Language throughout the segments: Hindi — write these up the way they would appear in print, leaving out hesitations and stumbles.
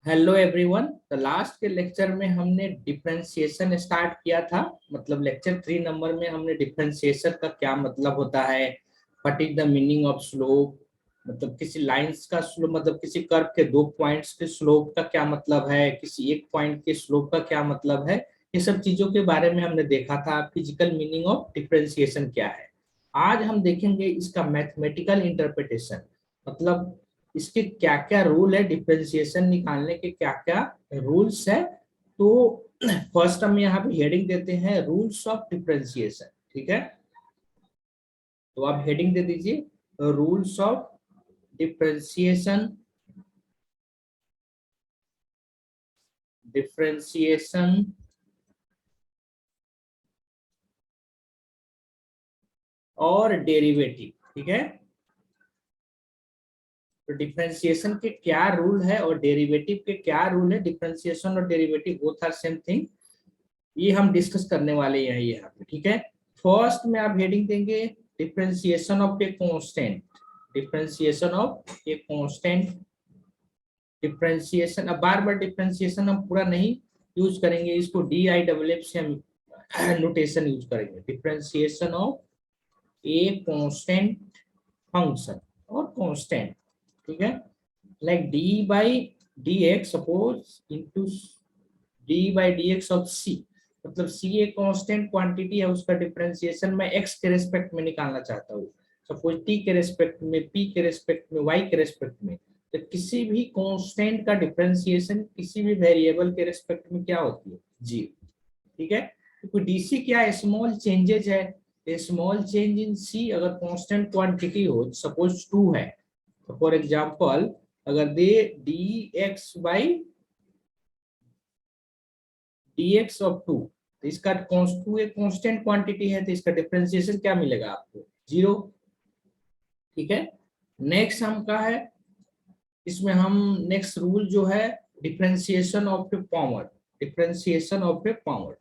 Hello everyone. तो लास्ट के लेक्चर में हमने डिफरेंशिएशन स्टार्ट किया था। मतलब लेक्चर 3 नंबर में हमने डिफरेंशिएशन का क्या मतलब होता है, what is the meaning of slope, मतलब किसी लाइंस का स्लोप, मतलब किसी कर्व के 2 पॉइंट्स के स्लोप का क्या मतलब है, किसी एक पॉइंट के स्लोप का क्या मतलब है। ये सब चीजों के बारे में हमने देखा था। फिजिकल मीनिंग ऑफ डिफरेंशिएशन क्या है। आज हम देखेंगे इसका मैथमेटिकल इंटरप्रिटेशन, मतलब इसके क्या क्या रूल है, डिफरेंशिएशन निकालने के क्या क्या रूल्स है। तो फर्स्ट हम यहाँ पे हेडिंग देते हैं रूल्स ऑफ डिफरेंशिएशन। ठीक है, तो आप हेडिंग दे दीजिए रूल्स ऑफ डिफरेंशिएशन। डिफरेंशिएशन और डेरिवेटिव। ठीक है, तो डिफरेंशिएशन के क्या रूल है और डेरिवेटिव के क्या रूल है। डिफरेंशिएशन और derivative both are same thing, ये हम डिस्कस करने वाले हैं यहाँ पे। ठीक है, फर्स्ट में आप हेडिंग देंगे differentiation of a constant. Differentiation of a constant. Differentiation, अब बार बार डिफरेंशिएशन हम पूरा नहीं यूज करेंगे, इसको डी आई डबल एफ से हम नोटेशन यूज करेंगे। Differentiation of a constant function और कांस्टेंट। ठीक है, like D by D x suppose into D by D x of सी। मतलब सी एक कांस्टेंट क्वांटिटी है, उसका डिफरेंशिएशन मैं एक्स के रेस्पेक्ट में निकालना चाहता हूँ। सपोज टी के रेस्पेक्ट में, पी के रेस्पेक्ट में, वाई के रेस्पेक्ट में। तो किसी भी कांस्टेंट का डिफरेंशिएशन किसी भी वेरिएबल के रेस्पेक्ट में क्या होती है, जीरो। ठीक है, क्योंकि डीसी क्या है, स्मॉल चेंजेज है। स्मॉल चेंज इन सी अगर कांस्टेंट क्वांटिटी हो, सपोज 2 है, तो फॉर एग्जांपल अगर दे d x by dx of 2, तो इसका टू एक कांस्टेंट क्वांटिटी है, तो इसका डिफरेंशिएशन क्या मिलेगा आपको, जीरो। ठीक है, नेक्स्ट हम का है, इसमें हम नेक्स्ट रूल जो है differentiation of a power. Differentiation of a power.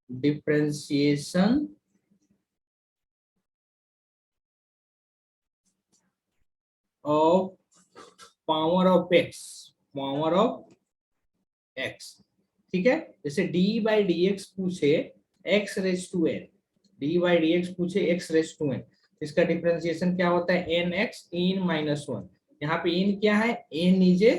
Differentiation of power of x. Power of x. ठीक है, जैसे डी बाई डी एक्स पूछे x raise to n, d by D x पूछे एक्स रेस टू एन, इसका डिफरेंशिएशन क्या होता है, n x n minus one. यहाँ पे एन क्या है, n is a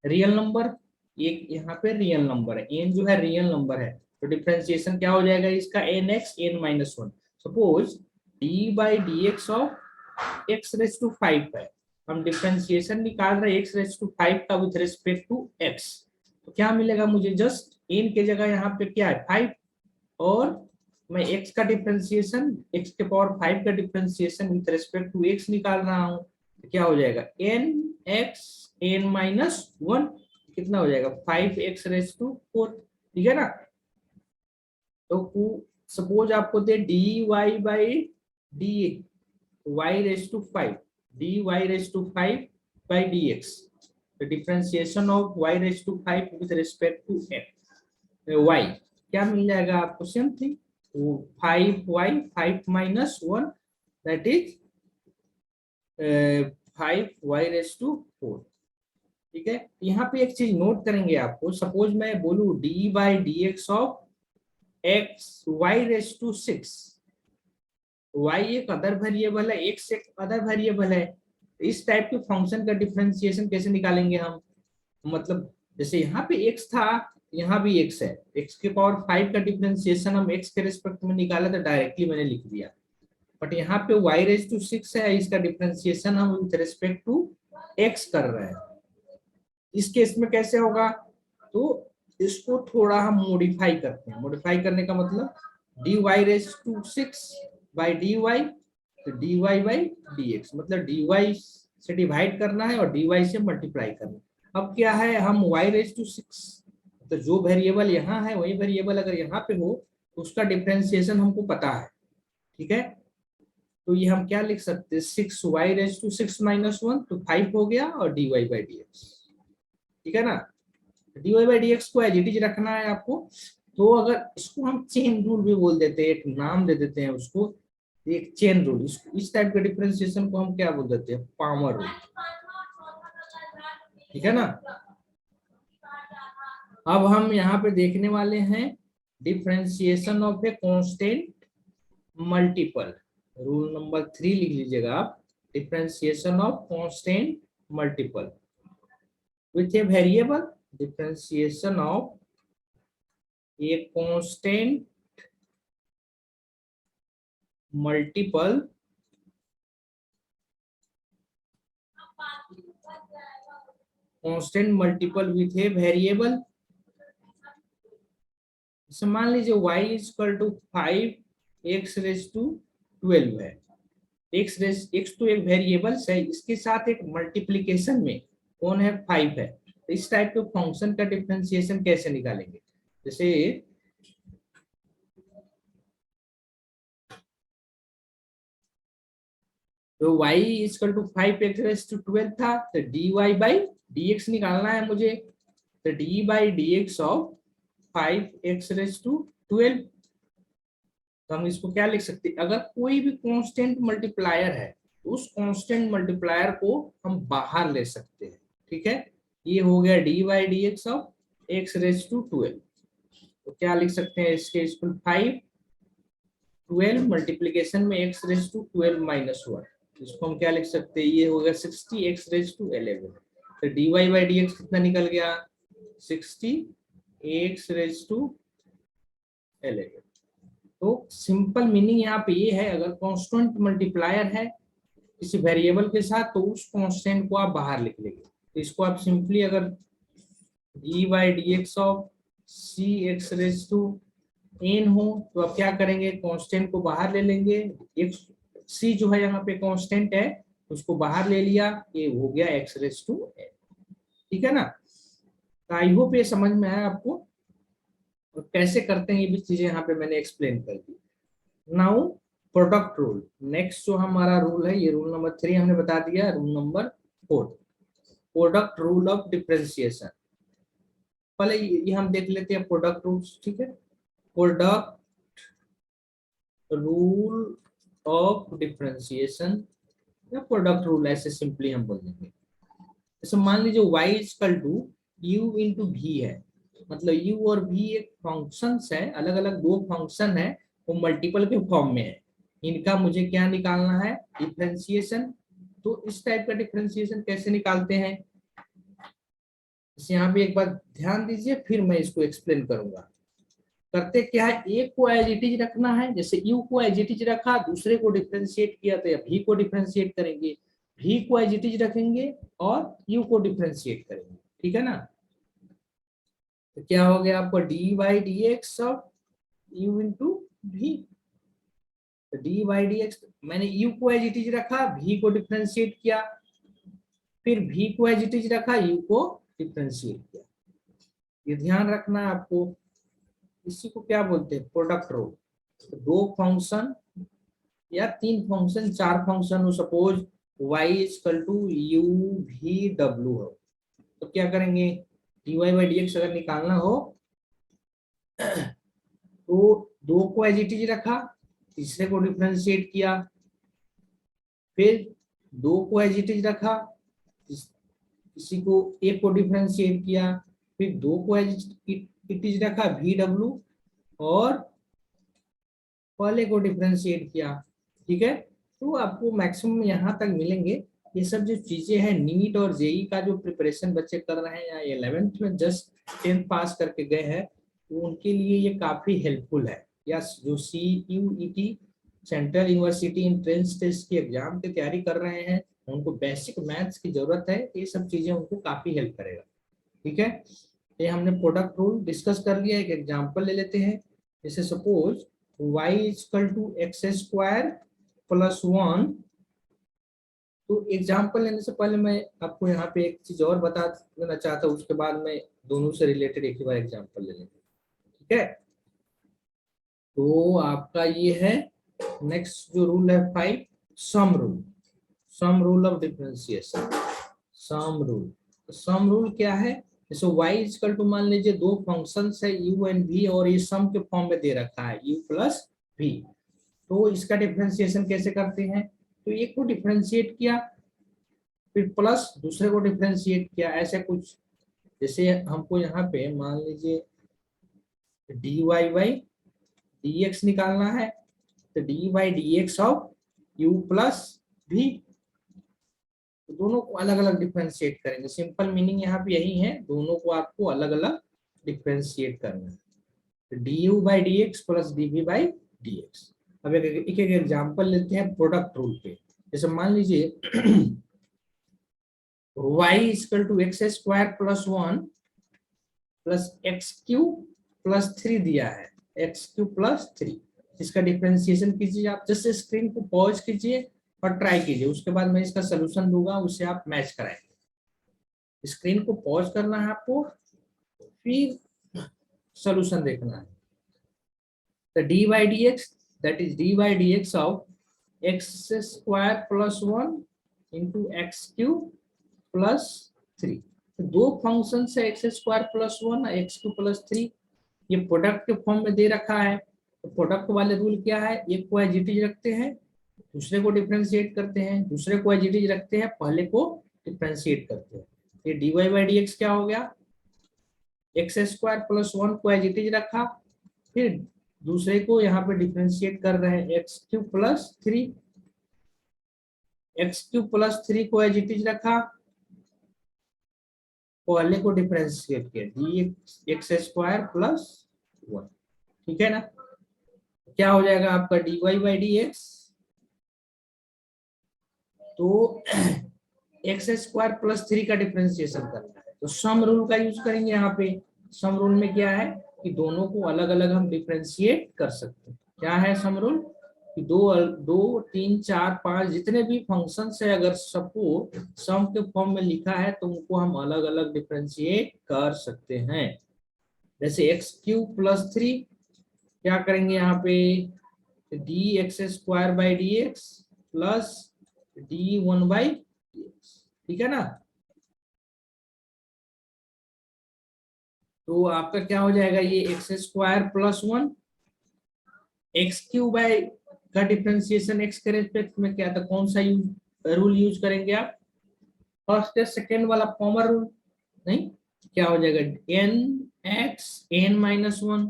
real number, एक यहाँ पे रियल नंबर है, एन जो है रियल नंबर है। तो डिफरेंशिएशन क्या हो जाएगा इसका, n x n minus one. Suppose d by D x of x raise to five है, हम डिफरेंशिएशन निकाल रहे हैं एक्स रेस टू फाइव का विथ रिस्पेक्ट टू एक्स। तो क्या मिलेगा मुझे, जस्ट एन के जगह यहाँ पे क्या है, फाइव, और मैं x का डिफरेंशिएशन x के पावर 5 का differentiation with respect to x निकाल रहा हूँ। तो क्या हो जाएगा, n x n minus one, कितना हो जाएगा 5x रेस टू 4। ठीक है ना, तो सपोज आपको दे d y by d y raise to 5, d y raise to 5 by D x. the differentiation of y raised to 5 with respect to y क्या मिल जाएगा आपको, same thing, 5y 5 minus one, that is 5y raise to 4। ठीक है, यहाँ पे एक चीज नोट करेंगे आपको, सपोज मैं बोलू d by D x of x y raise to 6, y एक अदर वेरिएबल है, x एक अदर वेरिएबल है। इस टाइप के फंक्शन का डिफरेंशिएशन कैसे निकालेंगे हम, मतलब जैसे यहाँ पे x था, यहाँ भी x है, x के पावर 5 का डिफरेंशिएशन हम x के रिस्पेक्ट में निकाला तो डायरेक्टली मैंने लिख दिया। बट यहाँ पे y रेज टू 6 है, इसका डिफरेंशिएशन हम विद रिस्पेक्ट टू x कर रहे हैं। इस केस में कैसे होगा, तो इसको थोड़ा हम मॉडिफाई करते हैं। मॉडिफाई करने का मतलब d y raise to 6 by d y, तो d y by D x, मतलब डी वाई से डिवाइड करना है और डी वाई से मल्टीप्लाई करना है। अब क्या है, हम y रेज टू 6, तो जो वेरिएबल यहाँ है वही वेरिएबल अगर यहाँ पे हो तो उसका डिफरेंशिएशन हमको पता है। ठीक है, तो ये हम क्या लिख सकते हैं, 6y raise to 6 minus one, तो 5 हो गया, और dy बाई डी एक्स। ठीक है ना, dy बाई डी एक्स को एज इट इज रखना है आपको। तो अगर इसको हम चेन रूल भी बोल देते हैं, एक नाम दे देते हैं उसको, एक चेन रूल, इस टाइप के डिफरेंशिएशन को हम क्या बोल देते हैं, पामर रूल, ठीक है ना। अब हम यहाँ पे देखने वाले हैं differentiation of a constant multiple. Rule number 3 लिख लीजिएगा आप, differentiation of constant multiple with a variable, differentiation of a constant multiple with a variable। मान लीजिए y equal to 5x raise to 12 है, x तो एक वेरिएबल है, इसके साथ एक मल्टीप्लीकेशन में कौन है, 5 है। तो इस टाइप के फंक्शन का डिफरेंशिएशन कैसे निकालेंगे, जैसे तो y equal to 5x raise to 12 था, तो dy बाई dx निकालना है मुझे, तो D by D x of 5x raise to 12। तो हम इसको क्या लिख सकते हैं, अगर कोई भी कांस्टेंट मल्टीप्लायर है तो उस कांस्टेंट मल्टीप्लायर को हम बाहर ले सकते हैं, ठीक है। ये हो गया d by D x of x raise to 12। तो क्या लिख सकते हैं, इसके स्कूल 5 12 मल्टीप्लीकेशन में एक्स रेज टू 12 माइनस 1, इसको हम क्या लिख सकते हैं, ये हो गया 60 एक्स रेज टू 11। तो d y by D x कितना निकल गया, 60 एक्स रेज टू 11। तो सिंपल मीनिंग यहाँ पे ये है, अगर कांस्टेंट मल्टीप्लायर है किसी वेरिएबल के साथ तो उस कांस्टेंट को आप बाहर लिख लेंगे। तो इसको आप सिंपली अगर d by D x of c x raise to n हो तो आप क्या करेंगे, कांस्टेंट को बाहर ले लेंगे, एक सी जो है यहाँ पे कांस्टेंट है उसको बाहर ले लिया, ये हो गया एक्स रेज टू एन, ठीक है ना। तो आई होप ये समझ में आया आपको, और कैसे करते हैं ये भी चीजें यहाँ पे मैंने एक्सप्लेन कर दी। नाउ प्रोडक्ट रूल, नेक्स्ट जो हमारा रूल है, ये रूल नंबर 3 हमने बता दिया। Rule number 4, product rule of differentiation. पहले ये हम देख लेते हैं प्रोडक्ट रूल्स, ठीक है। प्रोडक्ट रूल ऑफ डिफरेंशिएशन या प्रोडक्ट रूल ऐसे सिंपली हम बोल देंगे। जैसे मान लीजिए y equal to u into भी है, मतलब u और v एक फंक्शंस है, अलग अलग दो फंक्शन है, वो मल्टीपल के फॉर्म में है, इनका मुझे क्या निकालना है, डिफरेंशिएशन। तो इस टाइप का डिफरेंशिएशन कैसे निकालते हैं, यहाँ पे एक बार ध्यान दीजिए, फिर मैं इसको एक्सप्लेन करूंगा। करते क्या है, एक को एज इट इज रखना है, जैसे u को एज इट इज रखा, दूसरे को डिफरेंशिएट किया तो v को डिफरेंशिएट करेंगे, v को एज इट इज रखेंगे और u को डिफरेंशिएट करेंगे, ठीक है ना। तो क्या हो गया आपको, d by D x of you into भी। तो डी बाई डी एक्स, मैंने u को एज इट इज रखा, v को डिफरेंशिएट किया, फिर v को एज इट इज रखा, u को डिफरेंशिएट किया। ये ध्यान रखना है आपको, इसी को क्या बोलते हैं, प्रोडक्ट रूल। तो दो फंक्शन या तीन फंक्शन, चार फंक्शन हो, suppose y equal to u भी डब्ल्यू हो, तो क्या करेंगे, dy बाई डी एक्स अगर निकालना हो तो दो को एज इट इज रखा, तीसरे को डिफरेंशिएट किया, फिर दो को एज इट इज रखा, किसी को एक को डिफरेंशिएट किया, फिर दो को एज इट इज रखा भी डब्ल्यू, और पहले को डिफरेंशिएट किया, ठीक है। तो आपको मैक्सिमम यहाँ तक मिलेंगे। ये सब जो चीजें हैं, नीट और जेई का जो प्रिपरेशन बच्चे कर रहे हैं या 11th में जस्ट 10th पास करके गए हैं, तो उनके लिए ये काफी हेल्पफुल है। या जो CUET central university entrance test की एग्जाम की तैयारी कर रहे हैं, उनको बेसिक मैथ्स की जरूरत है, ये सब चीजें उनको काफी हेल्प करेगा, ठीक है। ये हमने प्रोडक्ट रूल डिस्कस कर लिया, एक एग्जाम्पल ले लेते हैं। जैसे suppose y equal to x square plus 1। तो एग्जाम्पल लेने से पहले मैं आपको यहाँ पे एक चीज और बता देना चाहता हूँ, उसके बाद मैं दोनों से रिलेटेड एक ही बार एग्जाम्पल ले लेंगे, ठीक है। तो आपका ये है नेक्स्ट जो रूल है 5, sum rule, sum rule of differentiation. Sum rule, sum rule क्या है, जैसे y इक्वल टू मान लीजिए दो फंक्शंस है u एंड v, और ये सम के फॉर्म में दे रखा है u प्लस v। तो इसका डिफरेंशिएशन कैसे करते हैं, तो एक को डिफरेंशिएट किया, फिर प्लस दूसरे को डिफरेंशिएट किया, ऐसे कुछ। जैसे हमको यहाँ पे मान लीजिए dy बाई dx निकालना है, तो D by D x of you plus भी, तो दोनों को अलग अलग डिफरेंशिएट करेंगे। सिंपल मीनिंग यहाँ पे यही है, दोनों को आपको अलग अलग डिफरेंशिएट करना है। तो d u by D x plus d v by D x. अब एक एग्जाम्पल लेते हैं प्रोडक्ट रूल पे। जैसे मान लीजिए y equal to x square plus 1 plus x cube plus 3 दिया है, एक्स क्यूब प्लस 3। इसका डिफरेंशिएशन कीजिए आप, जस्ट स्क्रीन को पॉज कीजिए और ट्राई कीजिए, उसके बाद मैं इसका सोल्यूशन दूंगा, उससे आप मैच कराएंगे। स्क्रीन को पॉज करना है आपको, फिर सोल्यूशन देखना है। तो D by D x, that is D by D x of x square plus 1 into x cube plus 3। तो दो फंक्शन है, x square plus 1 x cube plus 3, ये प्रोडक्ट के फॉर्म में दे रखा है। तो प्रोडक्ट वाले रूल क्या है, एक को एज इट इज रखते हैं, दूसरे को डिफरेंशिएट करते हैं, दूसरे को एज इट इज रखते हैं, पहले को डिफरेंशिएट करते हैं। ये d y by D x क्या हो गया, एक्स स्क्वायर प्लस 1 को एज इट इज रखा, फिर दूसरे को यहाँ पे डिफरेंशिएट कर रहे हैं, x cube plus 3, x cube plus 3 को एज इट इज रखा, पहले को डिफरेंशिएट किया, डी एक्स स्क्वायर प्लस 1। ठीक है ना, क्या हो जाएगा आपका d y by D x, तो एक्स स्क्वायर प्लस 3 का डिफरेंशिएशन करना है, तो सम रूल का यूज करेंगे यहाँ पे। सम रूल में क्या है कि दोनों को अलग अलग हम डिफरेंशिएट कर सकते हैं। क्या है सम रूल कि 2 3 4 5 जितने भी फंक्शंस है, अगर सबको सम के फॉर्म में लिखा है तो उनको हम अलग अलग डिफरेंशिएट कर सकते हैं। जैसे एक्स क्यूब प्लस 3 क्या करेंगे यहाँ पे, D X square by D x plus D 1 by D x. ठीक है ना, तो आपका क्या हो जाएगा, ये x square plus 1, x cube by का डिफरेंशिएशन एक्स के रेस्पेक्ट में क्या था, कौन सा रूल यूज करेंगे आप, फर्स्ट या सेकेंड वाला फॉर्मर रूल, नहीं, क्या हो जाएगा एन एक्स एन माइनस 1।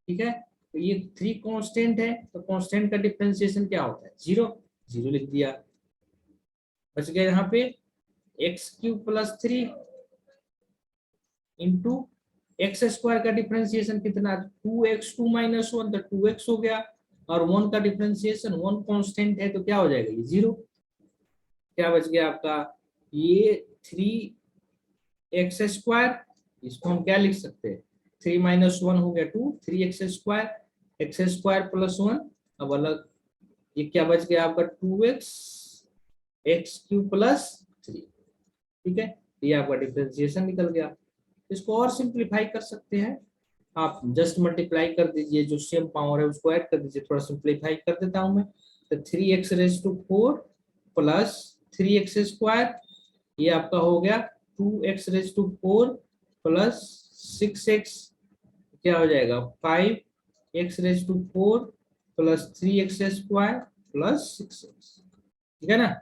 ठीक है, तो ये 3 कांस्टेंट है, तो कांस्टेंट का डिफरेंशिएशन क्या होता है, 0, 0 लिख दिया। बच गया यहाँ पे x cube plus 3 into x square का डिफरेंशिएशन कितना, 2x2 माइनस 1, तो 2x हो गया, और 1 का डिफरेंशिएशन 1 कांस्टेंट है, तो क्या हो जाएगा ये 0। क्या बच गया आपका, ये 3x स्क्वायर, इसको हम क्या लिख सकते हैं, 3 माइनस 1 हो गया 2, 3x square, x square plus 1, अब अलग, ये क्या बच गया आपका 2x एक्स क्यूब प्लस 3। ठीक है, ये आपका डिफरेंशिएशन निकल गया। इसको और सिंप्लीफाई कर सकते हैं आप, जस्ट मल्टीप्लाई कर दीजिए, जो सेम पावर है उसको ऐड कर दीजिए, थोड़ा सिंप्लीफाई कर देता हूं मैं। तो 3x raise to 4 plus 3x square, ये आपका हो गया 2x raise to 4 plus 6x, क्या हो जाएगा 5x raise to 4 plus 3x square plus 6x। ठीक है ना,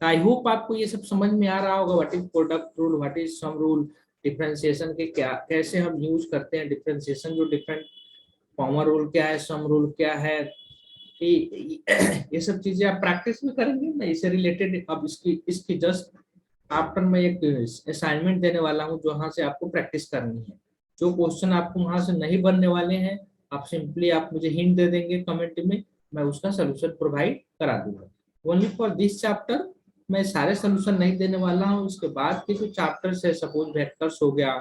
आई होप आपको ये सब समझ में आ रहा होगा, what is product rule, what is sum rule, differentiation के क्या कैसे हम यूज करते हैं, डिफरेंशिएशन जो डिफरेंट, पावर रूल क्या है, सम रूल क्या है, ये सब चीजें आप प्रैक्टिस में करेंगे ना, इससे रिलेटेड। अब इसकी जस्ट आफ्टर मैं एक असाइनमेंट देने वाला हूँ, जो वहां से आपको प्रैक्टिस करनी है। जो क्वेश्चन आपको वहां से नहीं बनने वाले हैं, आप सिंपली आप मुझे हिंट दे देंगे कमेंट में, मैं उसका सोल्यूशन प्रोवाइड करा दूंगा। ओनली फॉर दिस चैप्टर मैं सारे सोल्यूशन नहीं देने वाला हूँ, उसके बाद के जो चैप्टर्स है, सपोज वेक्टर्स हो गया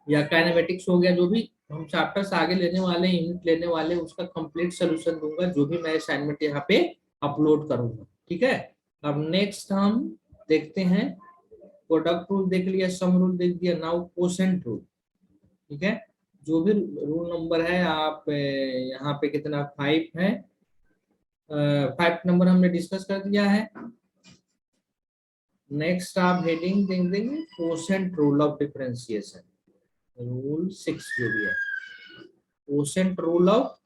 या काइनेमेटिक्स हो गया, जो भी हम चैप्टर्स आगे लेने वाले हैं, यूनिट लेने वाले हैं, उसका कंप्लीट सोल्यूशन दूंगा, जो भी मैं असाइनमेंट यहाँ पे अपलोड करूंगा। ठीक है, अब नेक्स्ट हम देखते हैं, प्रोडक्ट रूल देख लिया, सम रूल देख दिया, नाउ कोसेंट रूल। ठीक है, जो भी रूल नंबर है आप यहाँ पे कितना 5 है, 5 नंबर हमने डिस्कस कर दिया है। नेक्स्ट आप हेडिंग देख देंगे quotient rule of differentiation, rule 6 जो भी है, quotient rule of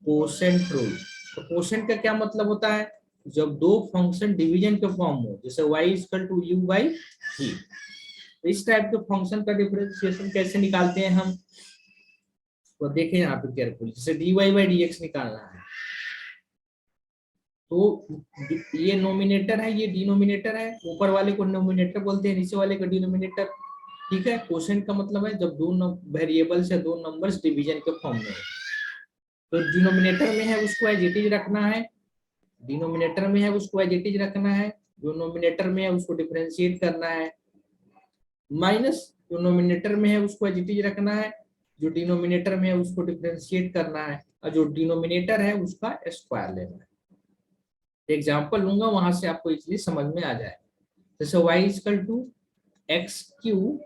quotient rule. तो कोसेंट का क्या मतलब होता है, जब दो फंक्शन डिवीजन के फॉर्म हो, जैसे y equal to u by g, इस टाइप के फंक्शन का डिफरेंशिएशन कैसे निकालते हैं हम, तो देखें यहाँ पे केयरफुल, जैसे dy बाई डी एक्स निकालना है, तो ये नोमिनेटर है, ये डिनोमिनेटर है, ऊपर वाले को नोमिनेटर बोलते हैं, नीचे वाले को डिनोमिनेटर। ठीक है, कोसेंट का मतलब है जब दो वेरिएबल्स या दो नंबर्स डिवीजन के फॉर्म में हो, तो डिनोमिनेटर में है उसको एज इट इज रखना है, डिनोमिनेटर में है उसको एज इट इज रखना है, जो नोमिनेटर में है उसको डिफरेंशिएट करना है, माइनस जो नोमिनेटर में है उसको एज इट इज रखना है, जो डिनोमिनेटर में है उसको डिफरेंशिएट करना है, और जो डिनोमिनेटर है उसका स्क्वायर लेना है। एग्जाम्पल लूंगा, वहां से आपको इजीली समझ में आ जाए। जैसे y equal to x cube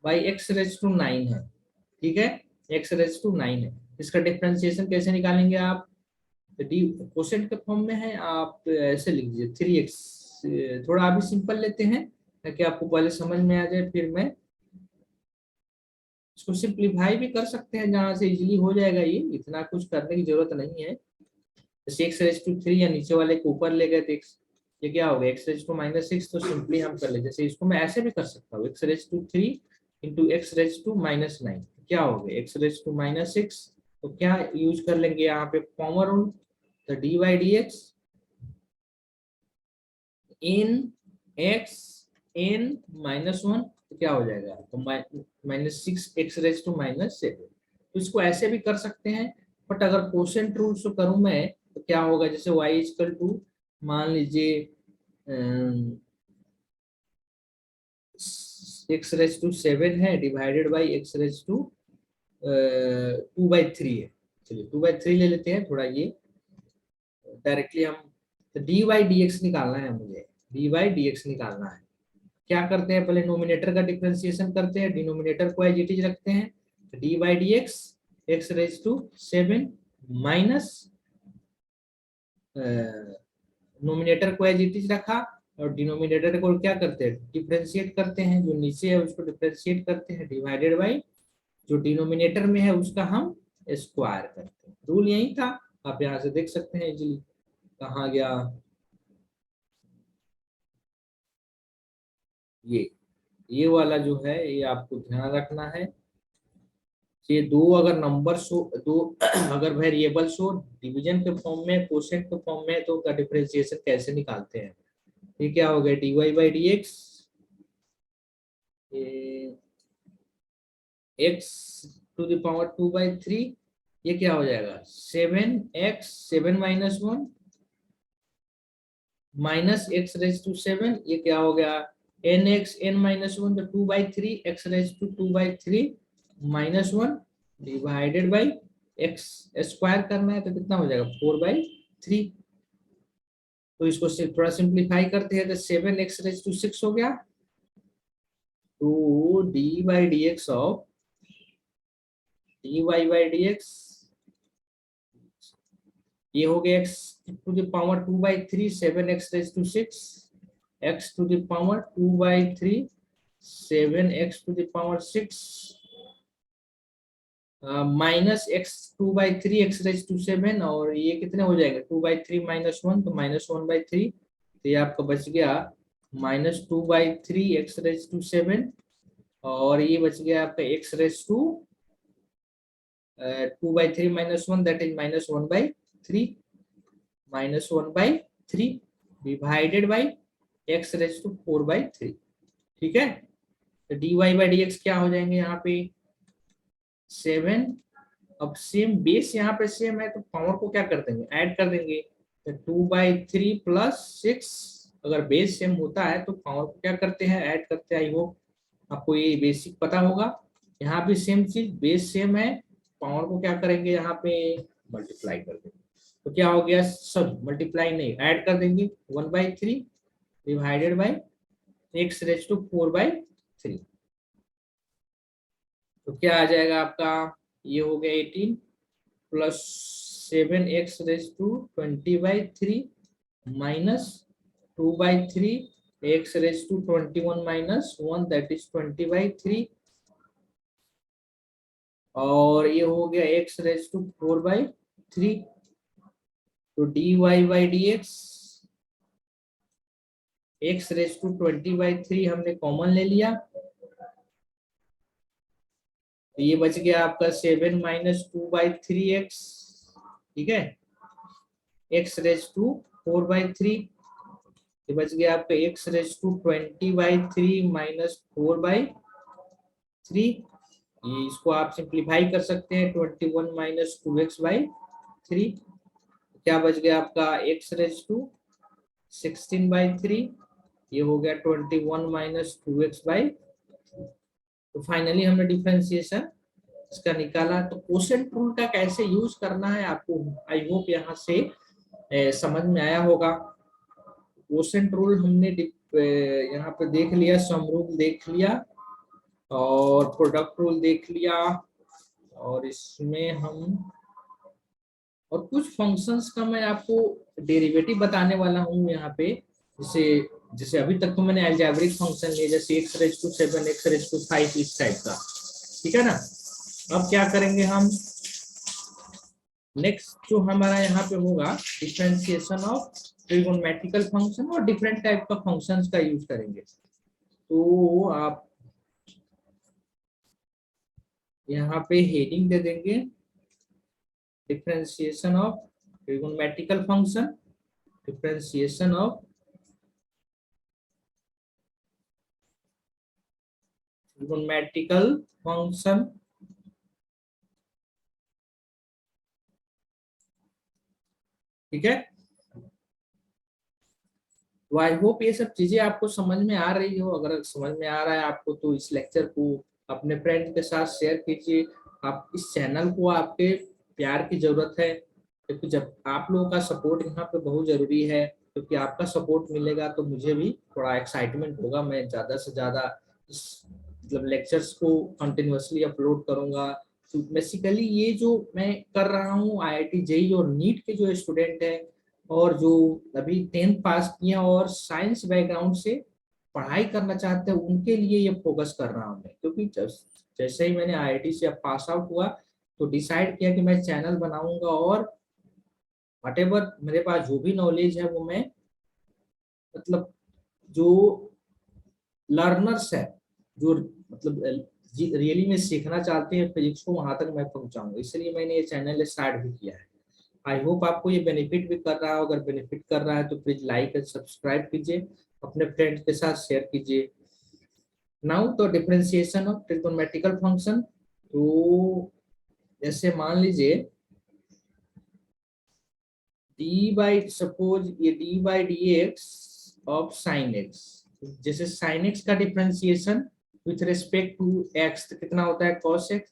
by x raise to 9 है, ठीक है, एक्स रेज टू 9 है, इसका डिफरेंशिएशन कैसे निकालेंगे आप, तो डी क्वोशिएंट के फॉर्म में है, आप ऐसे लिख दीजिए 3x, थोड़ा अभी सिंपल लेते हैं ताकि आपको पहले समझ में आ जाए, फिर मैं इसको सिंप्लीफाई भी कर सकते हैं, जहां से इजीली हो जाएगा, ये इतना कुछ करने की जरूरत नहीं है। जैसे एक्स रेज टू 3 या नीचे वाले को ऊपर ले गए, तो ये क्या हो गया, एक्स रेज टू -6, तो सिंपली हम कर ले, जैसे इसको मैं ऐसे भी कर सकता हूँ, x raise to 3 into x raise to -9, क्या हो गया, एक्स रेज टू -6, तो क्या यूज कर लेंगे यहाँ पे पावर रूल, तो D by D x n x n -1, तो क्या हो जाएगा, तो -6 एक्स रेज टू -7, तो इसको ऐसे भी कर सकते हैं, बट अगर क्वोशिएंट रूल से करूं मैं तो क्या होगा, जैसे y इक्वल टू मान लीजिए एक्स रेज टू 7 है, divided by x raise to 2/3 है, चलिए 2/3 ले लेते हैं, थोड़ा ये डायरेक्टली हम, तो डी बाई डी एक्स निकालना है मुझे, डी बाई डी एक्स निकालना है, क्या करते हैं, पहले नोमिनेटर का डिफरेंशिएशन करते हैं, डिनोमिनेटर को एज इट इज रखते हैं, d by D x x raise to 7 minus numerator को एज इट इज रखा, और डिनोमिनेटर को क्या करते हैं, डिफरेंशिएट करते हैं, जो नीचे है उसको डिफरेंशिएट करते हैं, डिवाइडेड बाई जो डिनोमिनेटर में है उसका हम स्क्वायर करते हैं, रूल यही था, आप यहाँ से देख सकते हैं इजीली, कहाँ गया ये वाला जो है, ये आपको ध्यान रखना है, ये दो अगर नंबर्स हो, दो अगर वेरिएबल्स हो डिवीजन के फॉर्म में, कोशेंट के फॉर्म में, तो उनका डिफरेंशिएशन कैसे निकालते हैं, ये क्या हो गया, d y by D x x to the power 2/3, ये क्या हो जाएगा 7x 7 -1 minus x raise to 7, ये क्या हो गया nx n-1, तो 2/3 x raise to 2/3 -1 divided by x square करना है, तो कितना हो जाएगा 4/3, तो इसको थोड़ा सिंप्लीफाई करते हैं, तो 7x रेज टू 6 हो गया, तो D by D x of d y by D x, ये हो गया x to the power 2/3 7x raise to 6, x to the power 2/3 7x to the power 6 minus x 2/3 x raise to 7, और ये कितने हो जाएंगे 2/3 -1, तो -1/3, तो ये आपका बच गया -2/3 x रेज टू 7, और ये बच गया आपका x raise to 2/3 -1, that is -1/3 divided by x raise to 4/3, ठीक है, तो dy बाई डी एक्स क्या हो जाएंगे यहाँ पे 7, अब सेम बेस यहाँ पे सेम है, तो पावर को क्या कर देंगे, ऐड कर देंगे, तो 2/3 प्लस 6, अगर बेस सेम होता है तो पावर को क्या करते हैं, ऐड करते हैं, आई होप आपको ये बेसिक पता होगा, यहाँ पे सेम चीज, बेस सेम है, पावर को क्या करेंगे यहाँ पे मल्टीप्लाई कर देंगे, तो क्या हो गया, सब मल्टीप्लाई नहीं ऐड कर देंगे, 1/3 divided by x raise to 4/3, तो क्या आ जाएगा आपका, ये हो गया 18 plus 7x raise to 20/3 minus 2/3 x raise to 21 -1, that is 20/3, और ये हो गया x रेज टू 4/3। तो dy by D x raise to 20/3 हमने कॉमन ले लिया, तो ये बच गया आपका 7 - 2/3x। ठीक है, x रेज टू 4/3, ये बच गया आपका x रेज टू 20/3 माइनस 4/3। ये इसको आप सिंप्लीफाई कर सकते हैं, 21 - 2x/3। क्या बच गया आपका x रेज टू 16/3, ये हो गया 21 - 2x/। तो फाइनली हमने डिफरेंशिएशन इसका निकाला। तो क्वोशिएंट रूल का कैसे यूज करना है आपको आई होप यहाँ से समझ में आया होगा। क्वोशिएंट रूल हमने यहाँ पे देख लिया, सम रूल देख लिया और प्रोडक्ट रूल देख लिया, और इसमें हम और कुछ फंक्शंस का मैं आपको डेरिवेटिव बताने वाला हूँ यहाँ पे। जैसे जैसे अभी तक तो मैंने अलजेब्रिक फंक्शन लिए, जैसे x raise to 7, x raise to 5, इस टाइप का। ठीक है ना। अब क्या करेंगे हम, नेक्स्ट जो हमारा यहाँ पे होगा डिफरेंशिएशन ऑफ ट्रिगोनोमेट्रिकल फंक्शन, और डिफरेंट टाइप का फंक्शंस का यूज करेंगे। तो आप यहाँ पे हेडिंग दे देंगे differentiation of trigonometrical function, differentiation of trigonometrical function. ठीक है, तो आई होप ये सब चीजें आपको समझ में आ रही हो। अगर समझ में आ रहा है आपको तो इस लेक्चर को अपने फ्रेंड के साथ शेयर कीजिए। आप इस चैनल को आपके प्यार की जरूरत है, क्योंकि जब आप लोगों का सपोर्ट यहाँ पे बहुत जरूरी है, क्योंकि आपका सपोर्ट मिलेगा तो मुझे भी थोड़ा एक्साइटमेंट होगा, मैं ज्यादा से ज्यादा इस मतलब लेक्चर्स को कंटिन्यूअसली अपलोड करूंगा। तो बेसिकली ये जो मैं कर रहा हूँ IIT JEE और नीट के जो स्टूडेंट है और जो अभी 10th पास किया और साइंस बैकग्राउंड से पढ़ाई करना चाहते हैं, उनके लिए ये फोकस कर रहा हूँ मैं। क्योंकि जैसे ही मैंने IIT से पास आउट हुआ तो डिसाइड किया कि मैं चैनल बनाऊंगा, और वटेवर मेरे पास जो भी नॉलेज है वो मैं मतलब जो लर्नर्स है, जो मतलब रियली में सीखना चाहते हैं फिजिक्स को, वहां तक मैं पहुंचाऊंगा। इसलिए मैंने ये चैनल स्टार्ट भी किया है। आई होप आपको ये बेनिफिट भी कर रहा हो। अगर बेनिफिट कर रहा है तो प्लीज लाइक एंड सब्सक्राइब कीजिए, अपने फ्रेंड्स के साथ शेयर कीजिए। नाउ तो डिफरेंशिएशन ऑफ ट्रिगोनोमेट्रिकल फंक्शन। तो जैसे मान लीजिए डी बाई सपोज ये d by D x of sine x, जैसे साइन एक्स का differentiation with respect to x कितना होता है cos एक्स।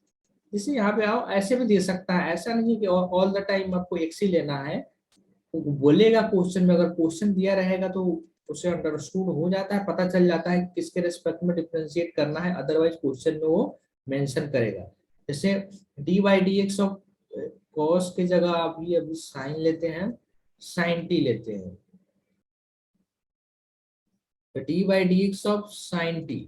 जैसे यहाँ पे आओ ऐसे भी दे सकता है, ऐसा नहीं है कि ऑल द टाइम आपको एक्स ही लेना है। तो बोलेगा क्वेश्चन में, अगर क्वेश्चन दिया रहेगा तो उसे अंडरस्टूड हो जाता है, पता चल जाता है किसके रिस्पेक्ट में डिफरेंशिएट करना है, अदरवाइज क्वेश्चन में वो मेंशन करेगा। जैसे d by D x of cos की जगह अभी अभी साइन लेते हैं, साइन टी लेते हैं, तो D by D x of sign T.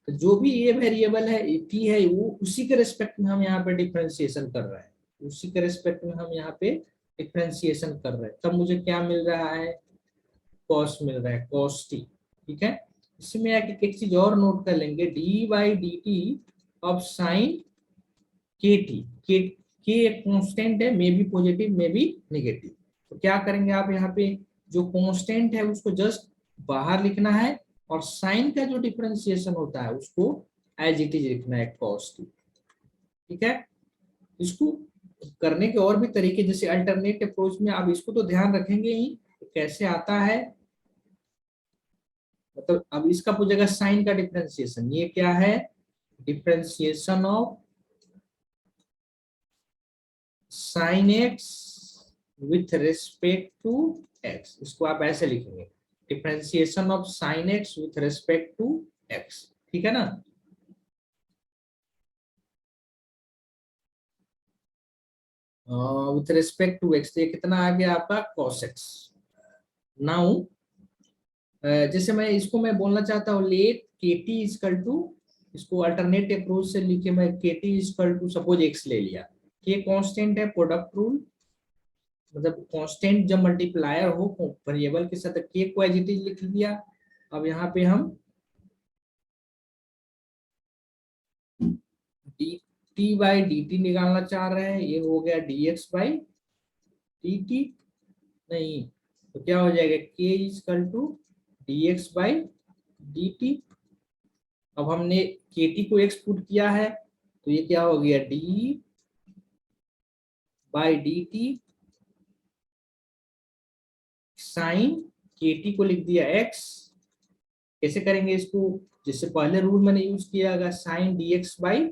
तो जो भी ये वेरिएबल है टी है, वो उसी के रिस्पेक्ट में हम यहाँ पे डिफरेंशिएशन कर रहे हैं, उसी के रिस्पेक्ट में हम यहाँ पे डिफरेंशिएशन कर रहे हैं। तब मुझे क्या मिल रहा है, कॉस मिल रहा है, कॉस टी। ठीक है, इसमें एक चीज और नोट कर लेंगे, D by D T of sine k T. के एक कांस्टेंट है, may be positive may be negative. तो क्या करेंगे आप यहाँ पे, जो कांस्टेंट है उसको जस्ट बाहर लिखना है, और साइन का जो डिफरेंशिएशन होता है उसको एज इट इज लिखना है, कॉस टी। ठीक है, इसको करने के और भी तरीके, जैसे अल्टरनेट अप्रोच में आप इसको तो ध्यान रखेंगे ही, तो कैसे आता है, मतलब अब इसका पूछेगा साइन का डिफरेंशिएशन, ये क्या है, differentiation of sine x with respect to x. इसको आप ऐसे लिखेंगे, differentiation of sine x with respect to x. ठीक है ना। विथ रिस्पेक्ट टू एक्स, ये कितना आ गया आपका cos x। नाउ जैसे मैं इसको मैं बोलना चाहता हूँ, let k t equal to इसको अल्टरनेट अप्रोच से लिखे मैं k t equal to suppose x ले लिया, के कांस्टेंट है, प्रोडक्ट रूल मतलब कांस्टेंट जब मल्टीप्लायर हो वेरिएबल के साथ के को एज इट इज लिख दिया। अब यहाँ पे हम d t by D t निकालना चाह रहे हैं, ये हो गया d x by D t, नहीं तो क्या हो जाएगा k equal to d x by D t. अब हमने के टी को एक्स पुट किया है तो ये क्या हो गया d by D t sine k t को लिख दिया एक्स। कैसे करेंगे इसको, जिससे पहले रूल मैंने यूज किया होगा sine d x by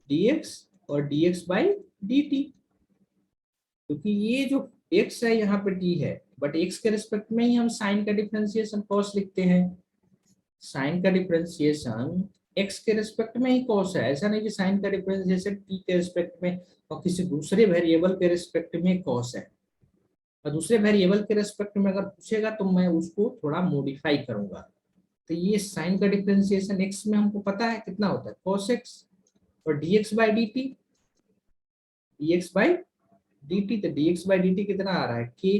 D x और d x by D t, क्योंकि ये जो x है यहाँ पे t है, बट x के रिस्पेक्ट में ही हम साइन का डिफरेंशिएशन कॉस लिखते हैं। साइन का डिफरेंशिएशन x के रिस्पेक्ट में ही कॉस है, ऐसा नहीं कि साइन का डिफरेंशिएशन t के रिस्पेक्ट में और किसी दूसरे वेरिएबल के रिस्पेक्ट में कॉस है। और दूसरे वेरिएबल के रिस्पेक्ट में अगर पूछेगा तो मैं उसको थोड़ा मॉडिफाई करूंगा। तो ये साइन का डिफरेंशिएशन x में हमको पता है कितना होता है cos x, और dx by D T, dx by dt, तो dx बाई dt कितना आ रहा है k।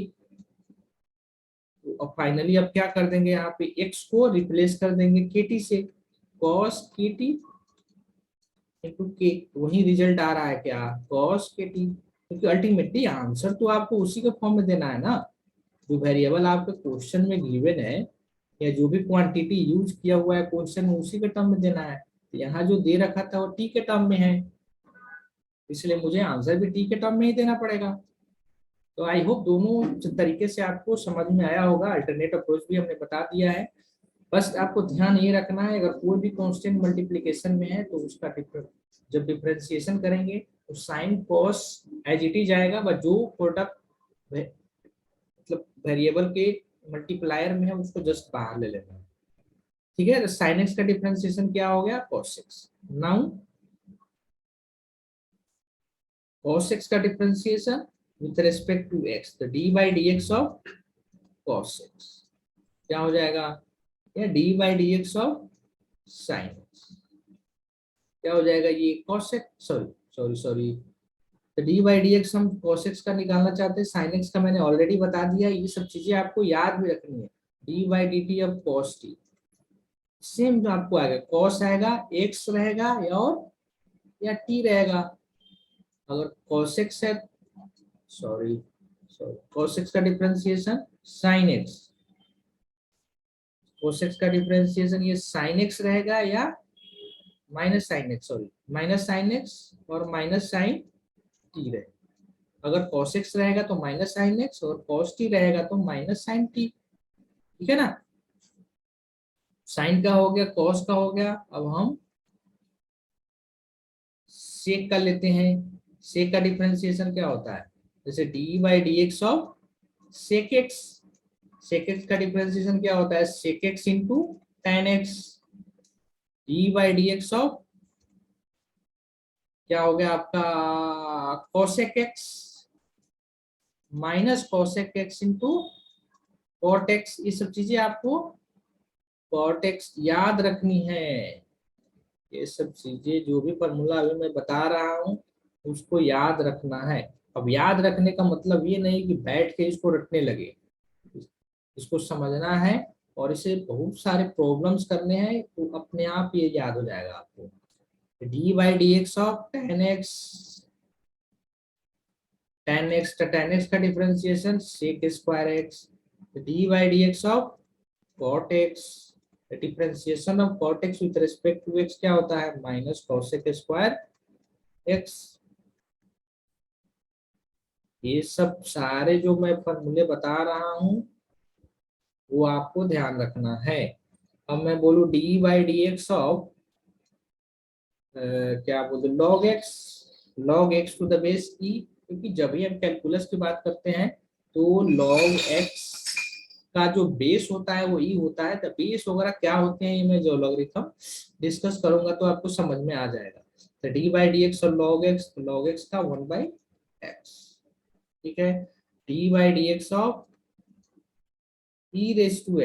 तो अब फाइनली अब क्या कर देंगे, यहाँ पे x को रिप्लेस कर देंगे kt से, cos kt इंटू k, वही रिजल्ट आ रहा है क्या cos kt, क्योंकि अल्टीमेटली आंसर तो आपको उसी के फॉर्म में देना है ना, जो वेरिएबल आपके क्वेश्चन में गिवन है या जो भी क्वांटिटी यूज किया हुआ है क्वेश्चन में उसी के टर्म में देना है। तो यहाँ जो दे रखा था वो t के टर्म में है, इसलिए मुझे आंसर भी t के टर्म में ही देना पड़ेगा। तो आई होप दोनों तरीके से आपको समझ में आया होगा, अल्टरनेट अप्रोच भी हमने बता दिया है। बस आपको ध्यान ये रखना है अगर कोई भी कांस्टेंट मल्टीप्लिकेशन में है तो उसका जब डिफरेंशिएशन करेंगे तो sine cos as it is आएगा, बट जो प्रोडक्ट मतलब वेरिएबल के मल्टीप्लायर में है उसको जस्ट बाहर ले लेना है, ठीक है। तो साइन एक्स का डिफरेंशिएशन क्या हो गया cos x. Now cos x का differentiation with respect to x, तो d by D x of cos x क्या हो जाएगा, या d by D x of sine x क्या हो जाएगा, ये cos x सॉरी तो d बाई डी एक्स हम cos x का निकालना चाहते हैं, sin x का मैंने ऑलरेडी बता दिया। ये सब चीजें आपको याद भी रखनी है, d by D T of cos t, same जो आपको आएगा cos आएगा, x रहेगा या t रहेगा। अगर cos x है सॉरी cos x का differentiation sin x, cos x का डिफरेंशिएशन ये sin x रहेगा या minus sine x, minus sine x और माइनस साइन टी रहेगा। अगर cos x रहेगा तो माइनस साइन एक्स और cos t रहेगा तो माइनस साइन टी, ठीक है ना। साइन का हो गया, cos का हो गया, अब हम सेक कर लेते हैं। सेक का डिफरेंशिएशन क्या होता है, जैसे d by D x of sec x, sec x का डिफरेंशिएशन क्या होता है sec x into tan x, d by D x of क्या हो गया आपका cosec x minus cosec x into cot x. ये सब चीजें आपको कॉट एक्स याद रखनी है, ये सब चीजें जो भी फॉर्मूला अभी मैं बता रहा हूँ उसको याद रखना है। अब याद रखने का मतलब ये नहीं कि बैठ के इसको रटने लगे, इसको समझना है और इसे बहुत सारे प्रॉब्लम्स करने हैं तो अपने आप ये याद हो जाएगा आपको। D by D x of tan x, tan x का differentiation sec square x, d by D x of cot x, differentiation of cot x with respect to x क्या होता है माइनस कॉसेक स्क्वायर एक्स। ये सब सारे जो मैं फॉर्मूले बता रहा हूँ वो आपको ध्यान रखना है। अब मैं बोलूँ d by D x of क्या बोलते log x to the base e, क्योंकि जब भी हम कैलकुलस की बात करते हैं तो लॉग एक्स का जो बेस होता है वो ई होता है। तो बेस वगैरह क्या होते हैं ये मैं जो लॉगरिथम डिस्कस करूंगा तो आपको समझ में आ जाएगा। तो डी बाई डी एक्स और लॉग एक्स का वन बाई एक्स, ठीक है। D by D x of e raise to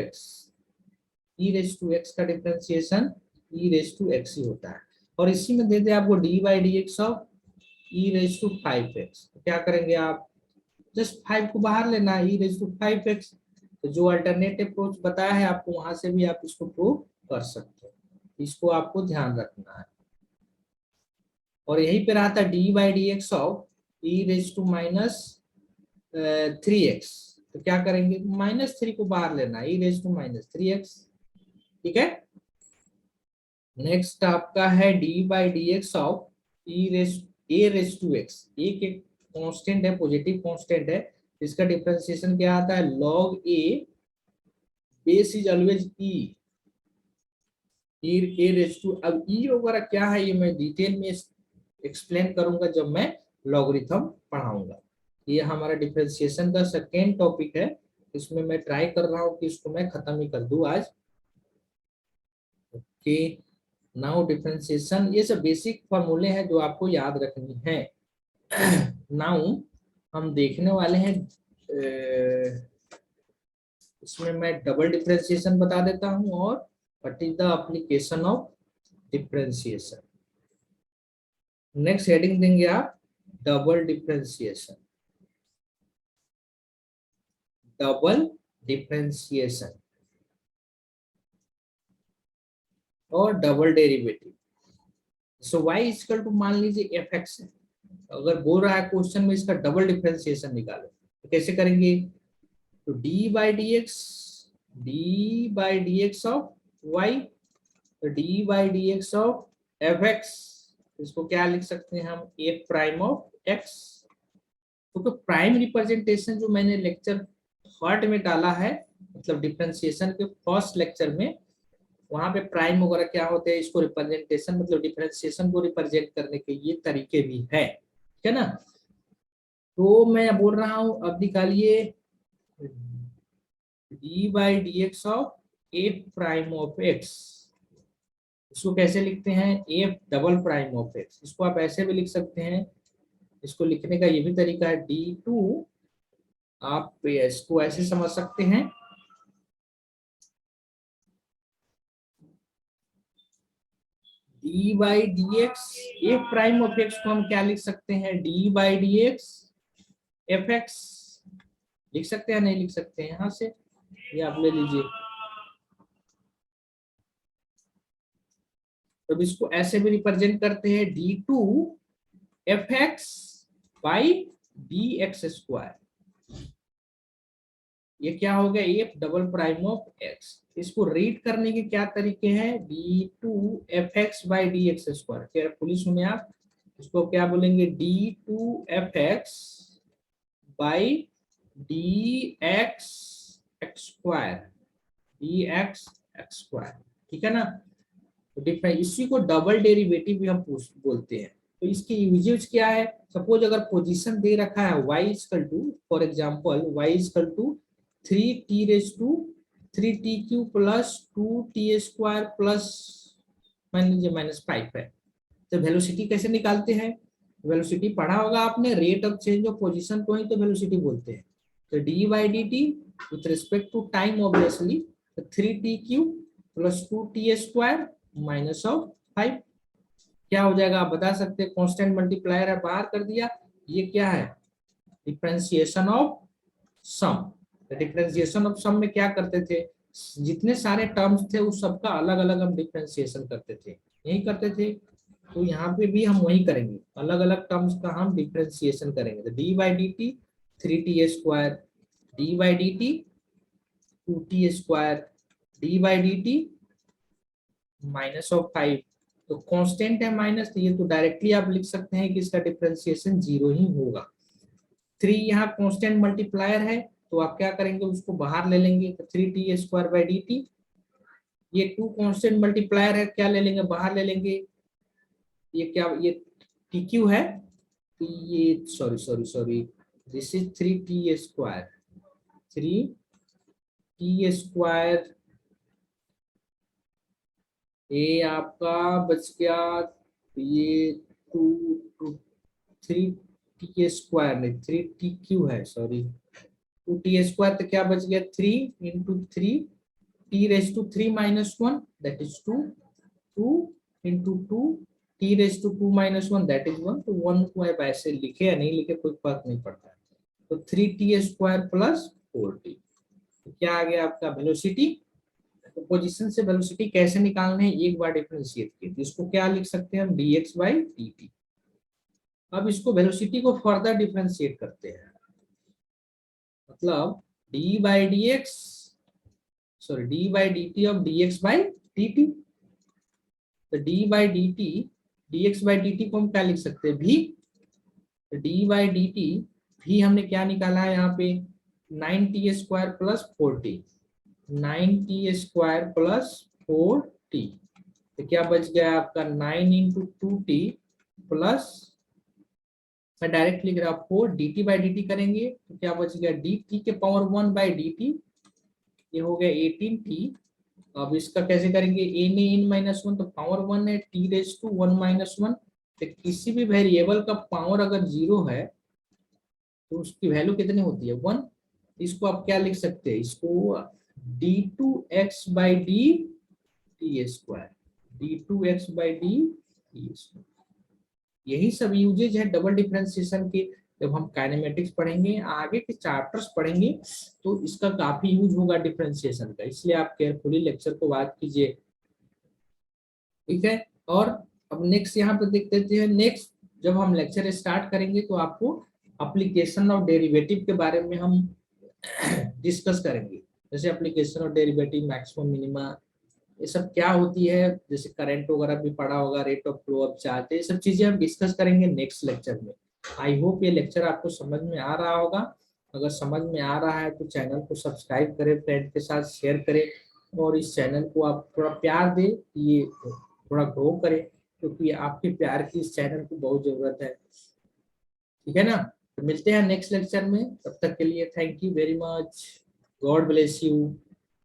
x का differentiation e raise to x ही होता है। और इसी में दे दे आपको d by D x of e raise to 5x, तो क्या करेंगे आप, जस्ट 5 को बाहर लेना है, ई रेज टू 5x। तो जो अल्टरनेटिव अप्रोच बताया है आपको, वहां से भी आप इसको प्रूव कर सकते हो, इसको आपको ध्यान रखना है। और यहीं पे रहा था d by D x of e raise to minus 3x, तो क्या करेंगे, -3 को बाहर लेना, ई रेज टू -3x। ठीक है, नेक्स्ट आपका है d by D x of a raise to x. एक एक कांस्टेंट है, पॉजिटिव कांस्टेंट है, इसका डिफरेंशिएशन क्या आता है, log a, base is always e, a raise to. अब ई वगैरह क्या है ये मैं डिटेल में एक्सप्लेन करूंगा जब मैं लॉगरिथम पढ़ाऊंगा। ये हमारा डिफरेंशिएशन का सेकेंड टॉपिक है, इसमें मैं ट्राई कर रहा हूँ कि इसको मैं खत्म ही कर दूं आज। ओके, नाउ डिफरेंशिएशन, ये सब बेसिक फॉर्मूले हैं जो आपको याद रखनी है। नाउ हम देखने वाले हैं, इसमें मैं डबल डिफरेंशिएशन बता देता हूं और what is the application of differentiation. Next heading देंगे आप डबल डिफरेंशिएशन, डबल डिफरेंशिएशन और double derivative. So y equal to, मान लीजिए fx है, अगर बोल रहा है क्वेश्चन में इसका डबल डिफरेंशिएशन निकालो, तो कैसे करेंगे, तो D by D x of y, तो D by D x of f x, इसको क्या लिख सकते हैं हम, एफ प्राइम ऑफ एक्स। तो प्राइम रिप्रेजेंटेशन जो मैंने लेक्चर थर्ड में डाला है, मतलब डिफरेंशिएशन के फर्स्ट लेक्चर में, वहां पे प्राइम वगैरह क्या होते हैं, इसको रिप्रेजेंटेशन मतलब डिफरेंशिएशन को रिप्रेजेंट करने के ये तरीके भी है, ठीक है ना। तो मैं बोल रहा हूं, अब निकालिए D by D x of F prime of X, इसको कैसे लिखते हैं, F double prime of X. इसको आप ऐसे भी लिख सकते हैं, इसको लिखने का ये भी तरीका है, डी टू, आप इसको ऐसे समझ सकते हैं, d by D x F prime of x को हम क्या लिख सकते हैं, d by D x F x लिख सकते हैं, नहीं लिख सकते हैं, यहां से ये आप ले लीजिए। तो इसको ऐसे भी रिप्रेजेंट करते हैं, D two F X by D X square, ये क्या हो गया, F double prime of X. इसको रीड करने के क्या तरीके हैं, D two F X by D X square, carefully सुने आप, इसको क्या बोलेंगे, D two F X by D X square, D X square, ठीक है ना। तो डिफरेंट, इसी को डबल डेरिवेटिव भी हम बोलते हैं। तो इसकी यूजेज क्या है, सपोज अगर पोजीशन दे रखा है y equal to, for example y equal to 3t raise to 3t³ plus 2t square plus मान लीजिए -5 है। तो वेलोसिटी कैसे निकालते हैं, वेलोसिटी पढ़ा होगा आपने, rate of change of position को ही तो वेलोसिटी बोलते हैं। तो D by D T with respect to time obviously, 3t³ plus 2t square minus of 5, क्या हो जाएगा आप बता सकते हैं, कांस्टेंट मल्टीप्लायर है, बाहर कर दिया। ये क्या है, differentiation of sum. Differentiation of sum में क्या करते थे, जितने सारे टर्म्स थे उस सबका अलग अलग हम डिफरेंशिएशन करते थे, यही करते थे। तो यहाँ पे भी हम वही करेंगे, अलग अलग टर्म्स का हम डिफरेंशिएशन करेंगे। तो D by D T 3t square, D by D T 2t square, D by D T minus of 5, तो कांस्टेंट है माइनस, तो ये तो डायरेक्टली आप लिख सकते हैं कि इसका डिफरेंशिएशन 0 ही होगा। 3 यहाँ कांस्टेंट मल्टीप्लायर है, तो आप क्या करेंगे, उसको बाहर ले लेंगे, तो 3t square by D T. ये 2 कांस्टेंट मल्टीप्लायर है, क्या ले लेंगे, बाहर ले लेंगे, ये क्या, ये tq है, तो ये sorry this is 3t square, 3t square, ये आपका बच गया, ये 3t स्क्वायर नहीं 3tq है, सॉरी 2t स्क्वायर, तो क्या बच गया, 3 into 3 t raise to 3 - 1 that is 2, 2 into 2 T raise to 2 minus 1 that is 1। तो 1 को आप ऐसे लिखे या नहीं लिखे कोई फर्क नहीं पड़ता है। तो 3t स्क्वायर प्लस 4t, तो क्या आ गया आपका वेलोसिटी। तो पोजीशन से वेलोसिटी कैसे निकालने हैं एक बार डिफरेंशिएट किए, तो इसको क्या लिख सकते हैं हम dx बाई dt। अब इसको वेलोसिटी को फर्दर डिफरेंशिएट करते हैं, मतलब d by D x, sorry d by D T of dx by dt। तो d by D T, dx by dt को हम क्या लिख सकते हैं v। तो d बाई डी टी भी हमने क्या निकाला है यहाँ पे 9t square plus 4t, 9t square plus 4t। तो क्या बच गया आपका 9 इंटू 2t प्लस, मैं डायरेक्ट लिख रहा हूँ 4 dt बाई डी टी करेंगे तो क्या बच गया dt के पावर 1 बाई डी टी, ये हो गया 18t। अब इसका कैसे करेंगे n in माइनस 1, तो पावर 1 है t रेज टू 1 माइनस 1। तो किसी भी वेरिएबल का पावर अगर 0 है तो उसकी वैल्यू कितनी होती है 1। इसको आप क्या लिख सकते हैं, इसको d2x by D T square, d2x by D T square. यही सब यूजेज है डबल डिफरेंशिएशन के। जब हम काइनेमेटिक्स पढ़ेंगे, आगे के चैप्टर्स पढ़ेंगे, तो इसका काफी यूज होगा डिफरेंशिएशन का, इसलिए आप केयरफुली लेक्चर को बात कीजिए, ठीक है। और अब नेक्स्ट यहाँ पे देख लेते हैं। नेक्स्ट जब हम लेक्चर स्टार्ट करेंगे तो आपको एप्लीकेशन ऑफ डेरिवेटिव के बारे में हम डिस्कस करेंगे, जैसे application of derivative, maximum minima, ये सब क्या होती है, जैसे करंट वगैरह भी पढ़ा होगा, rate of flow of charge, ये सब चीजें हम डिस्कस करेंगे नेक्स्ट लेक्चर में। आई होप ये लेक्चर आपको समझ में आ रहा होगा। अगर समझ में आ रहा है तो चैनल को सब्सक्राइब करें, फ्रेंड के साथ शेयर करें, और इस चैनल को आप थोड़ा प्यार दें, ये थोड़ा ग्रो करें, क्योंकि आपके प्यार की इस चैनल को बहुत जरूरत है, ठीक है ना। तो मिलते हैं नेक्स्ट लेक्चर में, तब तक के लिए thank you very much, God bless you.